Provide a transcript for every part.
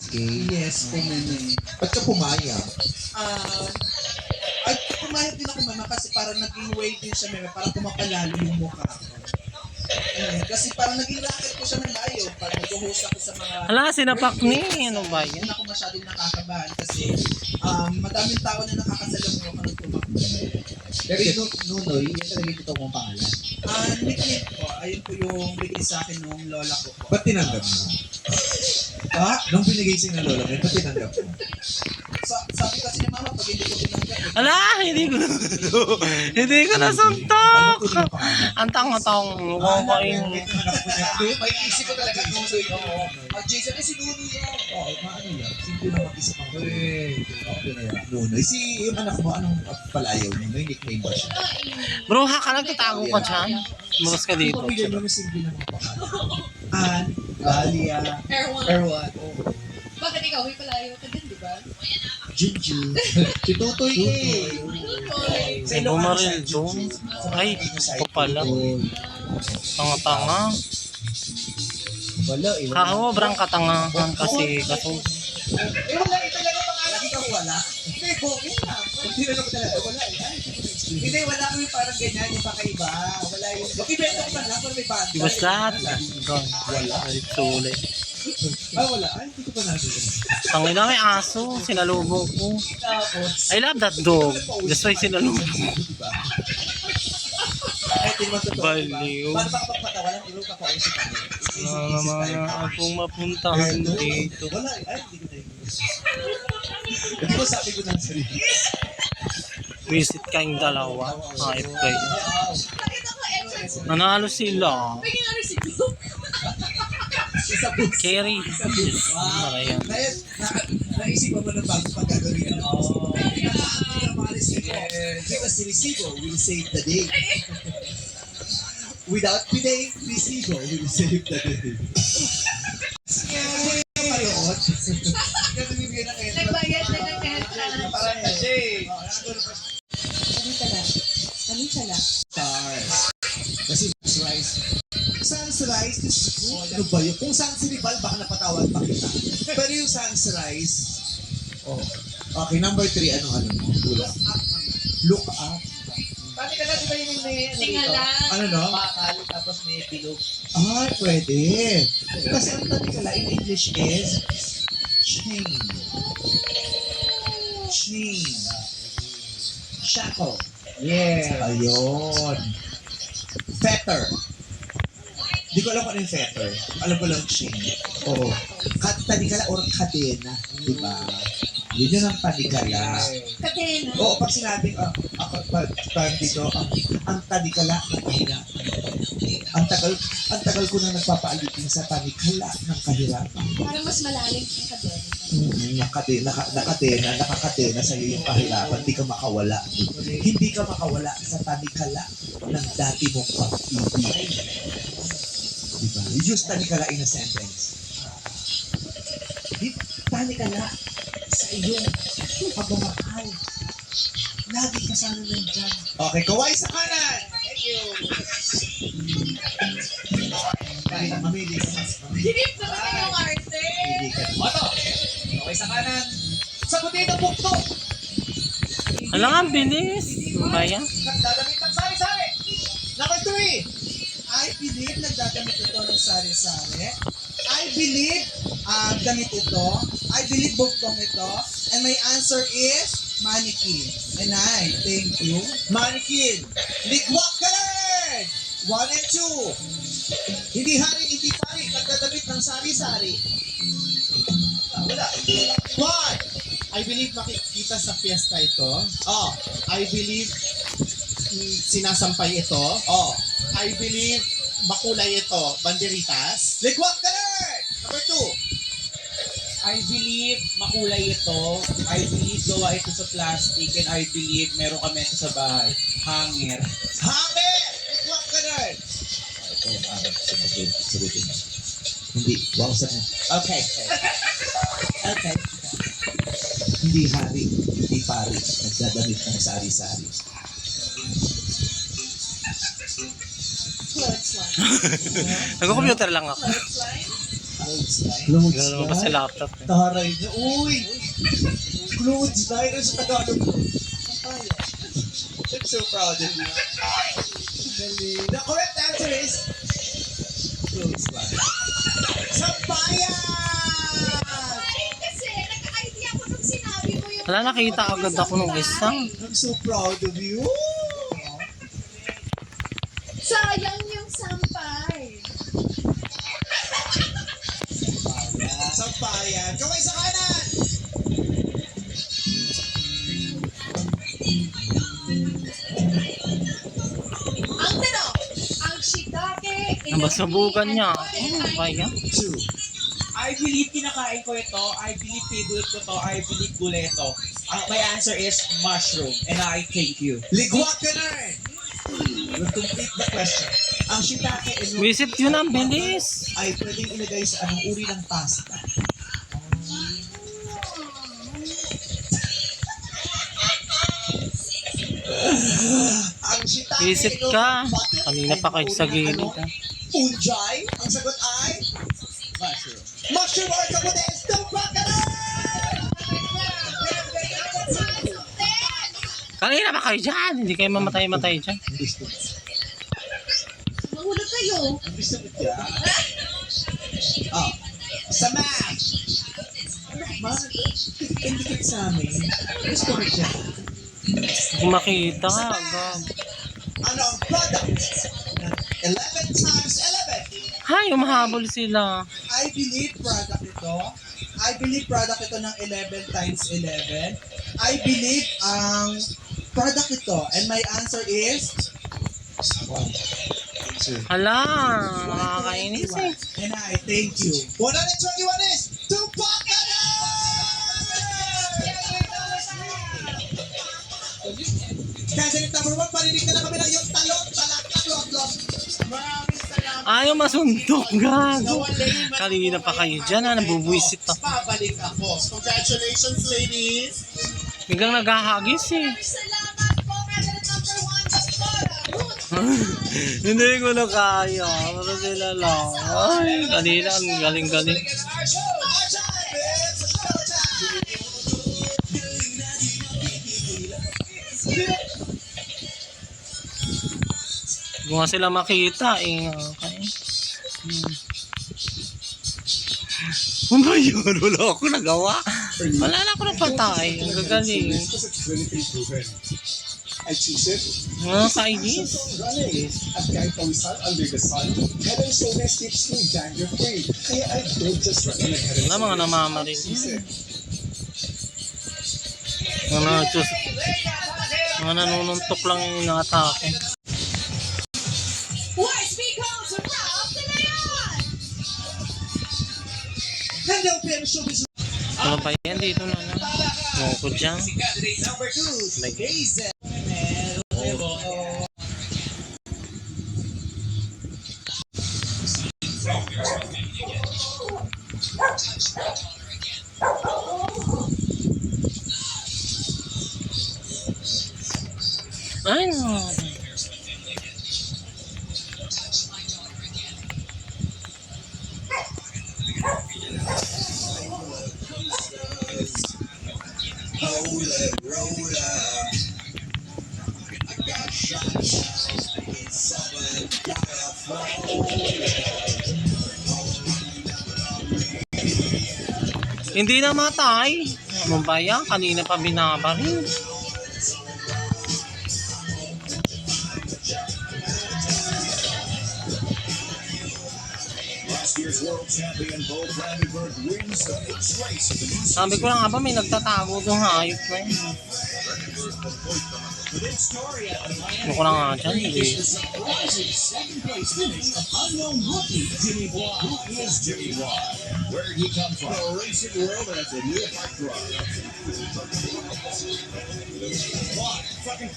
Okay. Yes, pumili. Ba't ka pumayag? At pumayag din ako mama kasi parang naging way din siya mama, parang pumapalalo yung mukha ko. Kasi parang naging racket ko siya malayo pag nag-host ako sa mga Hala, sinapak ni. Ano ba hindi yan? na ako masyadong nakakabahan kasi madaming tao na nakakasalamuha ka ng tumakbo. Pero yung Nunoy, yan talaga yung totoo mong pangalan. Nickname ko, ayun po yung bigay sa akin nung lola ko po. Ba't tinanggap mo? Nung binigay sa'yo ng lola mo, ba't tinanggap mo? Sabi kasi ni mama, pag hindi ko tinanggap, Hala, hindi ko hindi ko nasuntok. Ang tanga-tang mukha ko yung... May isip ko talaga Nunoy ko. Jason, si Nuno yan. Oo, maano yan? Simple lang mag-isip ang okay na yan. Nunoy. Si yung anak mo, anong palayaw niya? May nickname ba siya? Bro, ha ka nagtatago ka dyan? Bukas ka dito. Pamilya mo na simple lang ang pangalan. Ann, Galia, Erwan. Bakit ikaw may palayo ka din, di ba? Junjun. Si Tutoy eh. May bumaril doon. Ay, ito pala. Tanga-tanga. Wala eh. Kakawabrang katangahan kasi kaso. Wala eh talaga pangalan. Lagi kang wala. Hindi, bongin na. Hindi na talaga. Wala eh. Hindi, wala kami parang ganyan. Yung pakaiba. Wala yung... Mag-ibento ko man lang pero may banda. Basta. Wala. Ay, sulit. Wala. Ay, hindi ko pa natin. Tangina, may aso. Sinalubong ko. Tapos, I love that dog. That's why sinalubong ko. diba? Ay, hindi mo totoo. Baliw. Paano ba kapag patawalan? Ilo ka pa ulit tayo. Wala naman na akong mapuntahan dito. Wala eh. Ay, hindi ko na Hindi ko sabi ko ng sarili. Visit kayong dalawa. Hype kayo. Nanalo sila. Bigyan nga rin si Blue. Carry. Marayan. Kaya, naisipan mo ng bago pag gagawin. Because the receiver will save the day. Without today, receiver will save the day. Nagbayad na ng kanta. Parang kasi. Panisala. Stars. Kasi sunrise. Sunrise is good. Ano ba yun? Kung Sunrise, baka napatawad pa kita. Pero yung Sunrise, okay, number 3, ano mo? Look up. Pati ka na, di ba yung may Tingala. Ano no? Bakal, tapos may bilog. Pwede. Kasi ang tanikala in English is chain. Chain. Shackle. Yeah. Ayun. Fetter. Di ko alam kung ano yung fetter. Alam ko lang chain. Oo. Tanikala or kadena. Di ba? Yun yun ang tanikala. Katena. Oo, pag sinabing, pag dito, ang tanikala ng kahirapan. Ang tagal ko na nagpapaalipin sa tanikala ng kahirapan. Parang mas malalim yung kadena. Nakakatena sa iyo yung kahirapan, hindi ka makawala. Hindi ka makawala sa tanikala ng dati mong pag-ibig. Diba? You use tanikala in a sentence. Tanikala sa iyong pagmamahal. Lagi ka sana nandyan. Okay, kaway sa kanan! Thank you! Kahit mamili ka. Hinip naman kayong arte. Hindi ka. Oto! Kaway sa kanan. Sagutin ang bukto! Alam nga, bilis. Ano ba yan? Nagdadamit ng sari-sari! Number 3! I believe nagdadamit ito ng sari-sari. I believe damit ito. I believe bugtong ito. And my answer is mannequin. And I thank you. Mannequin! Ligwak ka rin! 1 and 2. Hindi hari, hindi pari. Nagdadamit ng sari-sari. Wala. 1. I believe makikita sa fiesta ito. Oh. I believe sinasampay ito. Oh. I believe makulay ito. Banderitas. Ligwak ka rin! Number 2. I believe makulay ito. I believe gawa ito sa plastic. And I believe meron kami ito sa bahay. Hanger. Hanger! Ligwak ka rin! Ito, sagutin. Hindi. Wow, sabi. Okay. Okay. Hindi hari, hindi pari. Nagdadamit ng sari-sari. Clothesline. Nag-computer lang ako. Clothesline. Clothes Gano'n pa sa line? laptop. Taray niya. Uy! Clothes line. Ano sa Tagalog mo? I'm so proud of you. Galing. The correct answer is clothes line. Sampayan! Kasi, nagka-idea ko nung sinabi mo yung... Wala, nakita agad ako nung isang. I'm so proud of you. Sayang yung sampay. Sampayan. Kamay sa kanan! Ang tanong, ang shiitake... Nabasubugan niya. Ano ba yan? 2. I believe kinakain ko ito. I believe favorite ko to. I believe guleto. My answer is mushroom. And I thank you. Ligwak ka na rin. We'll complete the question. Ang shiitake Visit yun ang bilis. ay pwedeng ilagay sa anong uri ng pasta. Ang shiitake Visit ka. Kanina pa kayo sa gilid. Ha? Unjay. Ang sagot ay Mushroom. mushroom or kaputis. Tumpak ka na! Kanina pa kayo dyan. Hindi kayo mamatay-matay dyan. Mahulog kayo. Ang gusto mo dyan? Oh. Sa math. Math. Indicate sa amin. Gusto mo dyan? Kung makita ka. Gag. Ano ang product ng 11 times 11? Hay, umahabol sila. I believe product ito. I believe product ito ng 11 times 11. I believe ang product ito. And my answer is Hala, nakakainis eh. and I thank you. 121 is Tupac ka na! Kasi number 1, parinig na kami ng yung talot, talak, talot, talot. Ayaw masuntok, gago. Kanina pa kayo dyan, ha, nabubuisit pa. Babalik ako. Congratulations, ladies. Biglang naghahagis eh. Salamat po, candidate number 1, Pastora. Hindi ko na kaya. Para sila lang. Ay, kanina ang galing-galing. Our show, our time, it's showtime! Kung nga sila makita eh. Okay. Ano ba yun? Wala ako nagawa. Wala na ako napatay. Ang gagaling. Because it's clinically proven. I choose it. Mga kainis. Running at kahit pawisan under the sun, Head and Shoulders keeps me dander free. Kaya I don't just recommend Head and Wala mga namamarin. Mga nanununtok lang yung inaatake. Wise becomes a Ralph de Leon. Hello, Pem Showbiz. Ano pa yan? Dito na na. Moko dyan. Candidate number 2, Like- Hazel. Ay, no. Hindi na matay. Ano ba yan? Kanina pa binabaril. Last year's world champion Bo Brandenburg wins the first race of the new Sabi ko lang nga ba may nagtatago doon hayop na yun. Ano ko lang nga dyan. surprising second place finish of unknown rookie Jimmy Boy. Who is Jimmy Boy? Where did he come from? The racing world and it's a new heartthrob. Why? Fucking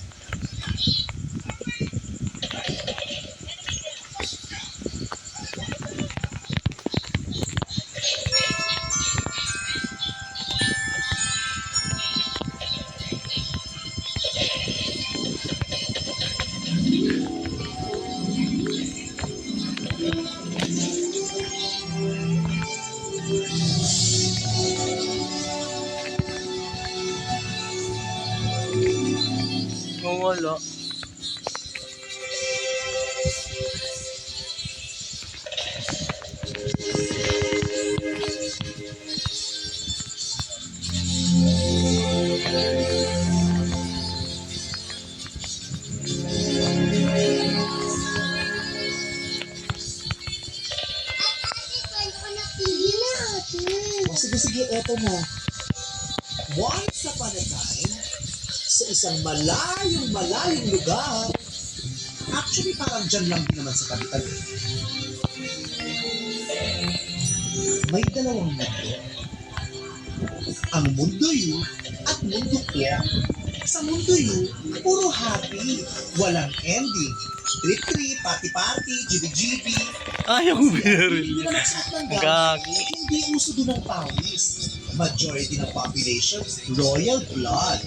Wala. O sige, eto na. Once upon a time, sa isang malayong lugar, actually parang dyan lang din naman sa tabi-tabi, may dalawang mundo. Ang mundo yu at mundo ko. Sa mundo yu, puro happy, walang ending. Trip-trip, party-party, jibi-jibi. Ayaw Hindi binaril. na nagsuot ng gown. Gagi. Hindi uso doon ang pawis. Majority ng population, royal blood.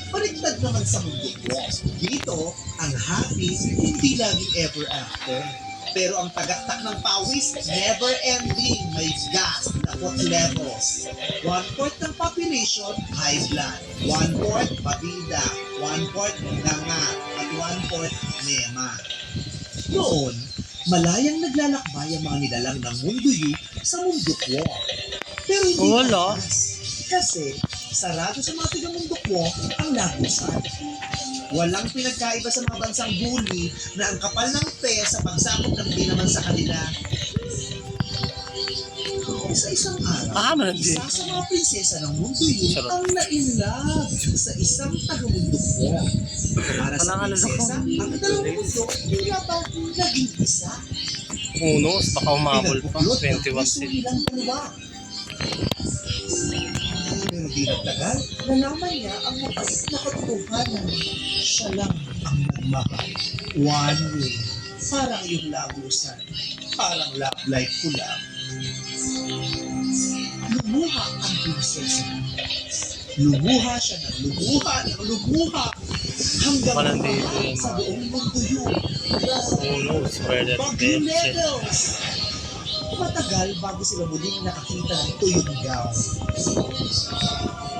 Baliktad naman sa mundo ko. Dito, ang happy, hindi laging ever after. Pero ang tagaktak ng pawis, never ending. May gas na what levels. 1/4 ng population, high blood. 1/4, pabida. 1/4, danga. At 1/4, nema. Noon, malayang naglalakbay ang mga nilalang ng mundo yu sa mundo ko. Pero hindi Wala. patas. Kasi, sarado sa mga taga-mundo ko ang lagusan. Walang pinagkaiba sa mga bansang huli na ang kapal ng sa pagsakop ng di naman sa kanila. Sa isang araw, Tama na din. isa sa mga prinsesa ng mundo yu Charot. ang nainlove sa isang taga-mundo ko. Para sa Walang alas prinsesa, ako. ang dalawang mundo tila ba naging isa. Unos, baka umabol pa. Pinagbuklod ng 21 puso sila. nilang dalawa. Pero di nagtagal, nalaman niya ang mapait na katotohanan. Siya lang ang nagmahal. One way. Parang yung lagusan. Parang love life ko lang. Lumuha ang prinsesa. Lumuha siya ng lumuha. Hanggang Walang dito mawala yung sa mga- buong mundo yun. Unos, brother. Bagyo Shit. levels. Matagal bago sila muling nakakita ng tuyong gown.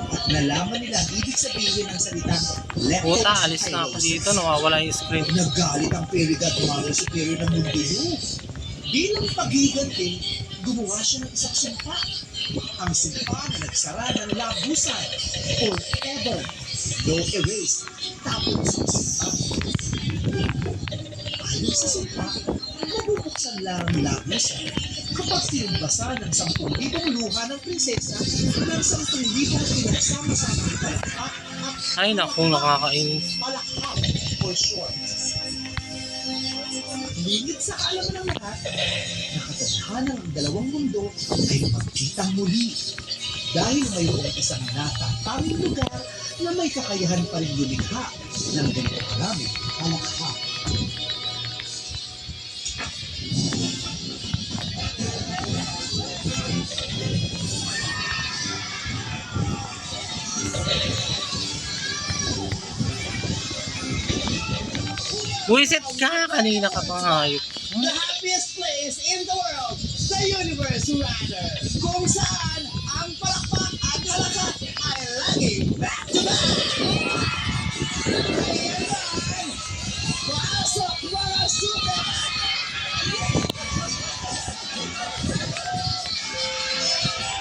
At nalaman nila ang ibig sabihin ng salitang leptos Puta, alis na ako dito. Nawawala yung screen. Nagalit ang fairy godmother superior ng mundo yun. Bilang pagiganti, gumawa siya ng isang sumpa. Ang sumpa na nagsara ng labusan. Forever. No erase. Tapos ang sumpa. Ayon sa sumpa, mabubuksan lang ang labusan kapag tinumbasa ng 10,000 luha ng prinsesa ng 10,000 pinagsama-samang palakpak at Ay, naku, nakakainis. palakpak for short. Lingit sa kaalaman ng lahat, nakatadhana ng dalawang mundo ay magkitang muli. Dahil mayroong isang natatanging lugar na may kakayahan pa rin lumikha ng ganito karaming palakpak. Buisit ka! Kanina ka pang hayop. The happiest place in the world, the universe rather, kung saan ang palakpak at halakat ay laging back to back. Ayan! Pasok mga super!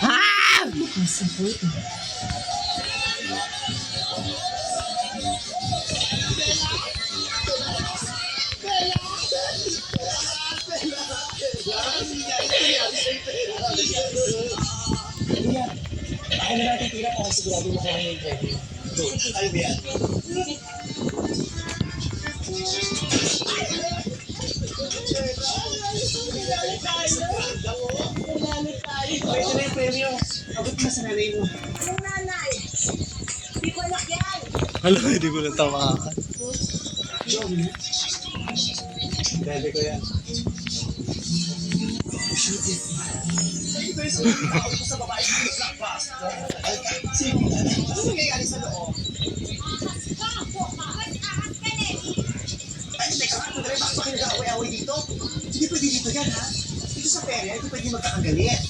Ah! Mas important. Ako na natin tira para sigurado makuha niya yung pwede. Ano ba yan? Pwede na yung premyo. Abot mo sa nanay mo. Anong nanay? Hindi ko anak yan. Alam, hindi ko natamaan. Pwede ko yan. Sa babae sa blockbuster. Sino yan? Ano nangyayari sa loob? Ay, teka nga, bakit ba kayo nag-away-away dito? Hindi pwede dito yan, ha? Dito sa perya, hindi pwede magkakagalit.